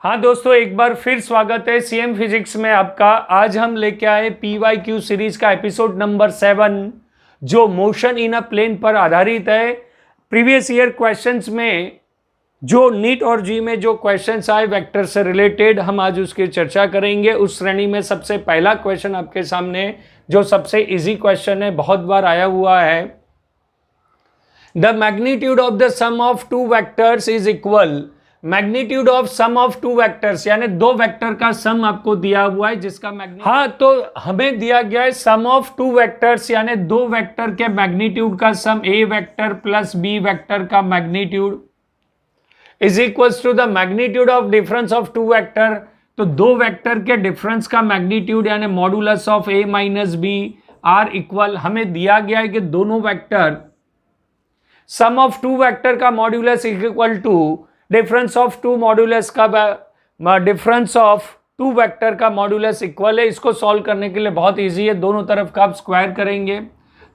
हाँ दोस्तों, एक बार फिर स्वागत है सीएम फिजिक्स में आपका। आज हम लेके आए PYQ सीरीज का एपिसोड नंबर 7 जो मोशन इन अ प्लेन पर आधारित है। प्रीवियस ईयर क्वेश्चंस में जो नीट और जी में जो क्वेश्चंस आए वेक्टर से रिलेटेड, हम आज उसकी चर्चा करेंगे। उस श्रेणी में सबसे पहला क्वेश्चन आपके सामने जो सबसे इजी क्वेश्चन है, बहुत बार आया हुआ है। The magnitude of the sum of two vectors is equal. Magnitude of sum of two vectors यानी दो वेक्टर का सम आपको दिया हुआ है जिसका मैग्नीट्यूड, हाँ तो हमें दिया गया है सम ऑफ टू वेक्टर्स यानी दो वेक्टर के मैग्नीट्यूड का sum, A vector plus B vector का magnitude is equals to the magnitude of difference of two vector. तो दो वेक्टर के डिफरेंस का मैग्नीट्यूड यानी modulus of A minus B are equal, हमें दिया गया है कि दोनों vector sum of two vector का modulus is equal to difference of two modulus का डिफरेंस ऑफ टू वेक्टर का मॉड्यूलस इक्वल है। इसको सॉल्व करने के लिए बहुत इजी है, दोनों तरफ का आप स्क्वायर करेंगे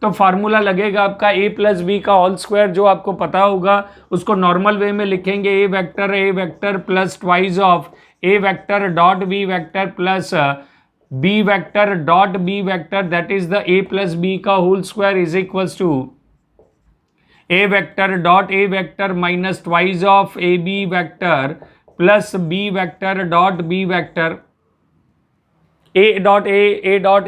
तो फार्मूला लगेगा आपका a प्लस बी का होल स्क्वायर, जो आपको पता होगा उसको नॉर्मल वे में लिखेंगे A vector plus twice of A vector dot B vector plus B vector dot B vector, that is the a plus B का whole square is equals to A vector dot A vector minus twice of A B vector plus B vector dot B vector. A dot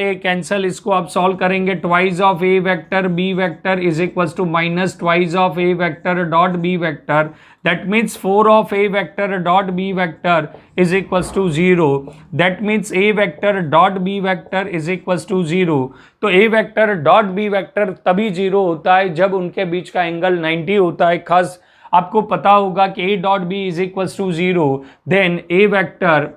A cancel, इसको आप solve करेंगे twice of A vector B vector is equals to minus twice of A vector dot B vector, that means 4 of A vector dot B vector is equals to 0, that means A vector dot B vector is equals to 0। तो A vector dot B vector तभी 0 होता है जब उनके बीच का angle 90 होता है। खास आपको पता होगा कि A dot B is equals to 0, then A vector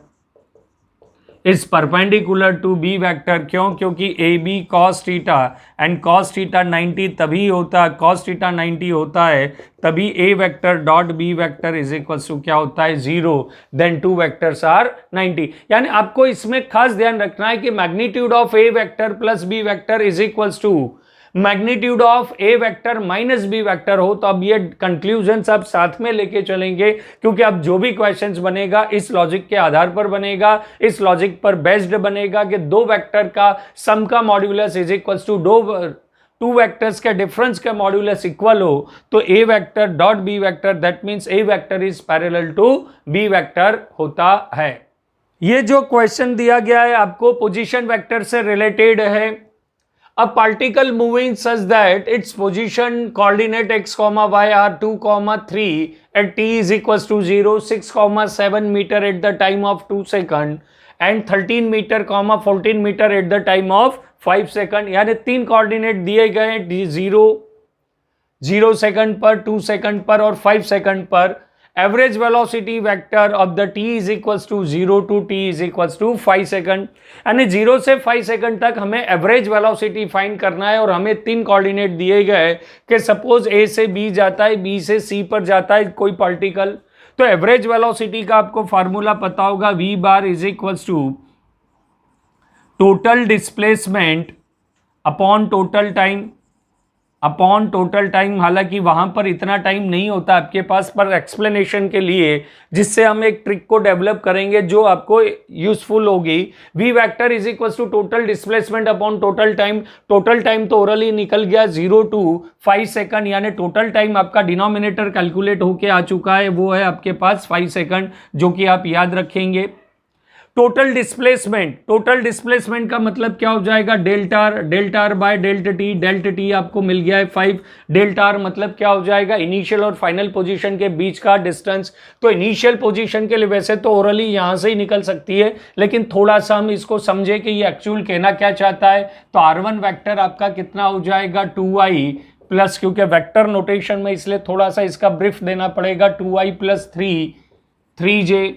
is perpendicular to b vector. क्यों? क्योंकि A B cos theta and cos theta 90 तभी होता है, cos थीटा 90 होता है तभी A vector dot B vector is equals to क्या होता है 0, देन टू वेक्टर्स आर 90। यानी आपको इसमें खास ध्यान रखना है कि magnitude of A vector plus B vector is equals to magnitude of A vector minus B vector हो। तो अब ये कंक्लूजन आप साथ में लेके चलेंगे, क्योंकि अब जो भी क्वेश्चंस बनेगा इस लॉजिक के आधार पर बनेगा, इस लॉजिक पर बेस्ड बनेगा कि दो वेक्टर का सम का modulus is equals to two vectors के डिफरेंस का मॉड्यूलस इक्वल हो। तो A vector dot B vector, that means A vector is parallel to B vector होता है। ये जो क्वेश्चन दिया गया है आपको पोजीशन वेक्टर से रिलेटेड है। A particle moving such that its position coordinate x, y are 2, 3 at t is equals to 0, 6, 7 meter at the time of 2 second and 13 meter, 14 meter at the time of 5 second। यानी तीन coordinate दिए गए 0 second पर, 2 second पर और 5 second पर। Average velocity vector of the t is equals to 0 to t is equals to 5 second. यानी 0 से 5 सेकंड तक हमें एवरेज वेलोसिटी फाइंड करना है और हमें तीन कोऑर्डिनेट दिए गए कि सपोज a से b जाता है, b से c पर जाता है कोई पार्टिकल। तो एवरेज वेलोसिटी का आपको फार्मूला पता होगा, v bar is equals to total displacement upon total time. हालांकि वहां पर इतना टाइम नहीं होता आपके पास, पर एक्सप्लेनेशन के लिए जिससे हम एक ट्रिक को डेवलप करेंगे जो आपको यूजफुल होगी। V vector is equals to total displacement upon total time. Total time तो ओरली निकल गया 0 टू 5 सेकंड, यानी टोटल टाइम आपका डिनोमिनेटर कैलकुलेट होके आ चुका है, वो है आपके पास 5 सेकंड, जो कि आप याद रखेंगे। टोटल डिस्प्लेसमेंट का मतलब क्या हो जाएगा, delta R by delta T आपको मिल गया है 5। डेल्टा आर मतलब क्या हो जाएगा, इनिशियल और फाइनल पोजीशन के बीच का डिस्टेंस। तो इनिशियल पोजीशन के लिए वैसे तो ओरली यहां से ही निकल सकती है, लेकिन थोड़ा सा हम इसको समझे कि ये एक्चुअल कहना क्या चाहता है। तो R1 वेक्टर आपका कितना हो जाएगा 2i प्लस, क्योंकि वेक्टर नोटेशन में इसलिए थोड़ा सा इसका ब्रीफ देना पड़ेगा, 2i प्लस 3j।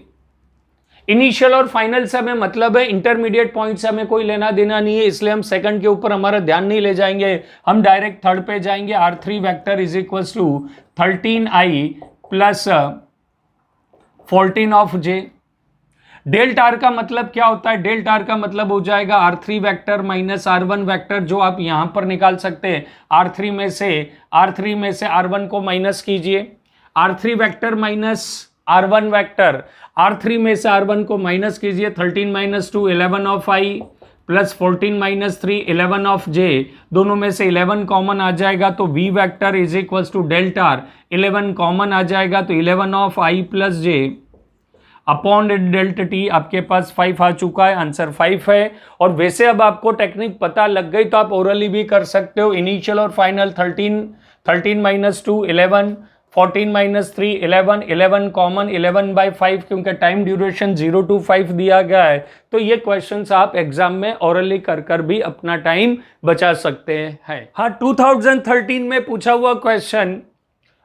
इनिशियल और फाइनल से हमें मतलब है, इंटरमीडिएट पॉइंट से हमें कोई लेना देना नहीं है, इसलिए हम सेकंड के ऊपर हमारा ध्यान नहीं ले जाएंगे, हम डायरेक्ट थर्ड पे जाएंगे। R3 vector is equals to 13i plus 14 of j। Delta R का मतलब क्या होता है, डेल्टा आर का मतलब हो जाएगा R3 vector minus R1 vector, जो आप यहां पर निकाल सकते हैं। R3 में से R1 को माइनस कीजिए, R3 vector minus R1 vector, R3 में से R1 को माइनस कीजिए, 13 minus 2 11 of I plus 14 minus 3 11 of J, दोनों में से 11 कॉमन आ जाएगा तो V vector is equals to delta 11 common आ जाएगा तो 11 of I plus J upon delta T, आपके पास 5 आ चुका है, आंसर 5 है। और वैसे अब आपको टेक्निक पता लग गई तो आप ओरली भी कर सकते हो। इनिशियल और फाइनल 13 माइनस 2 11, 14 माइनस 3 11, 11 कॉमन 11/5, क्योंकि टाइम ड्यूरेशन 0 to 5 दिया गया है तो ये क्वेश्चंस आप एग्जाम में ओरली कर भी अपना टाइम बचा सकते हैं। हाँ, 2013 में पूछा हुआ क्वेश्चन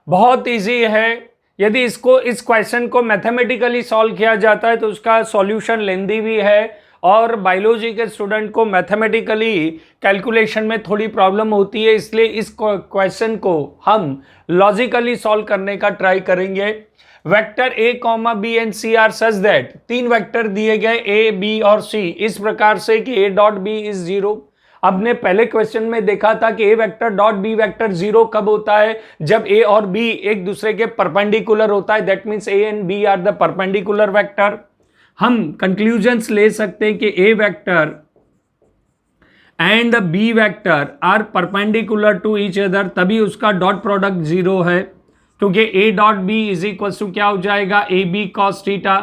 बहुत इजी है। यदि इस क्वेश्चन को मैथमेटिकली सॉल्व किया जाता है तो उसका सॉल्यूशन लेंदी भी है, और बायोलॉजी के स्टूडेंट को मैथमेटिकली कैलकुलेशन में थोड़ी प्रॉब्लम होती है, इसलिए इस क्वेश्चन को हम लॉजिकली सॉल्व करने का ट्राई करेंगे। Vector a, b and c are such that, 3 vector दिए गए a, b और c इस प्रकार से कि a डॉट b इज 0। आपने पहले क्वेश्चन में देखा था कि a vector dot b vector 0 कब होता है, जब a और b एक दूसरे के परपेंडिकुलर होता है, that means a and b are the perpendicular vector. हम कंक्लूजन्स ले सकते हैं कि a vector and b vector are perpendicular to each other, तभी उसका डॉट प्रोडक्ट 0 है, क्योंकि a dot b is equal to क्या हो जाएगा, ए बी कॉस थीटा,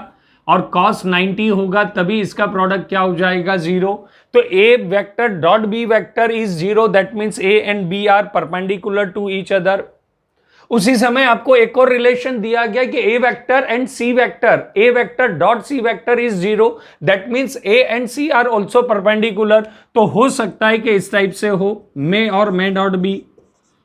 और cos 90 होगा तभी इसका प्रोडक्ट क्या हो जाएगा, 0। तो a vector dot b vector is 0, that means a and b are perpendicular to each other. उसी समय आपको एक और रिलेशन दिया गया कि a vector and c vector, a vector dot c vector is 0, that means a and c are also perpendicular. तो हो सकता है कि इस टाइप से हो, मे और मे डॉट बी।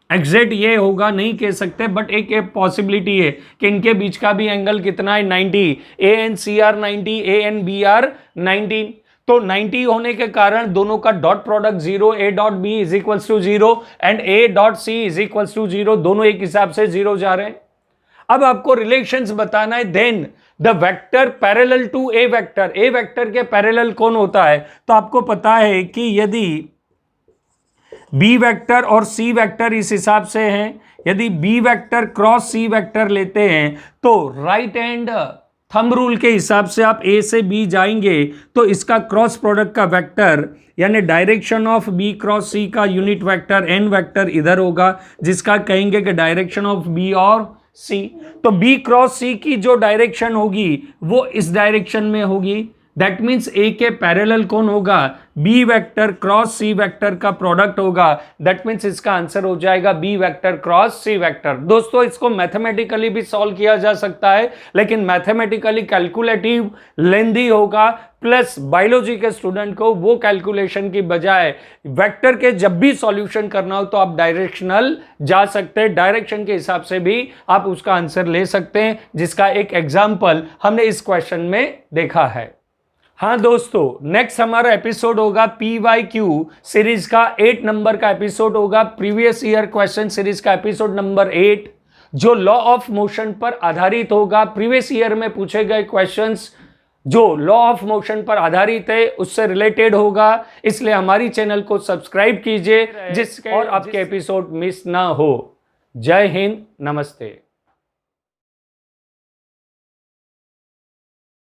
एग्जैक्ट ये होगा नहीं कह सकते, बट एक पॉसिबिलिटी है कि इनके बीच का भी एंगल कितना है, 90, a and c are 90, a and b are 90। तो 90 होने के कारण दोनों का dot product 0, a dot b is equals to 0 and a dot c is equals to 0, दोनों एक हिसाब से 0 जा रहे हैं। अब आपको रिलेशंस बताना है। Then the vector parallel to a vector के पैरेलल कौन होता है, तो आपको पता है कि यदि b वेक्टर और c वेक्टर इस हिसाब से हैं, यदि b vector cross c vector लेते हैं तो राइट हैंड थंब रूल के हिसाब से आप a से b जाएंगे तो इसका क्रॉस प्रोडक्ट का वेक्टर यानी direction of b cross c का यूनिट वेक्टर n वेक्टर इधर होगा, जिसका कहेंगे कि डायरेक्शन ऑफ b और c। तो b क्रॉस c की जो डायरेक्शन होगी वो इस डायरेक्शन में होगी, दैट मीन्स a के पैरेलल कौन होगा, b vector cross c vector का प्रोडक्ट होगा, दैट मीन्स इसका आंसर हो जाएगा b vector cross c vector. दोस्तों इसको मैथमेटिकली भी सॉल्व किया जा सकता है, लेकिन मैथमेटिकली कैलकुलेटिव लेंदी होगा, प्लस बायोलॉजी के स्टूडेंट को वो कैलकुलेशन की बजाय वेक्टर के जब भी सॉल्यूशन करना हो तो आप डायरेक्शनल जा सकते हैं, डायरेक्शन के हिसाब से भी आप उसका आंसर ले सकते हैं, जिसका एक एग्जाम्पल हमने इस क्वेश्चन में देखा है। हाँ दोस्तों, नेक्स्ट हमारा एपिसोड होगा PYQ सीरीज का 8 नंबर का एपिसोड होगा, प्रीवियस ईयर क्वेश्चन सीरीज का एपिसोड नंबर 8, जो लॉ ऑफ मोशन पर आधारित होगा। प्रीवियस ईयर में पूछे गए क्वेश्चंस जो लॉ ऑफ मोशन पर आधारित है उससे रिलेटेड होगा, इसलिए हमारी चैनल को सब्सक्राइब कीजिए जिससे और आपके एपिसोड मिस ना हो। जय हिंद, नमस्ते।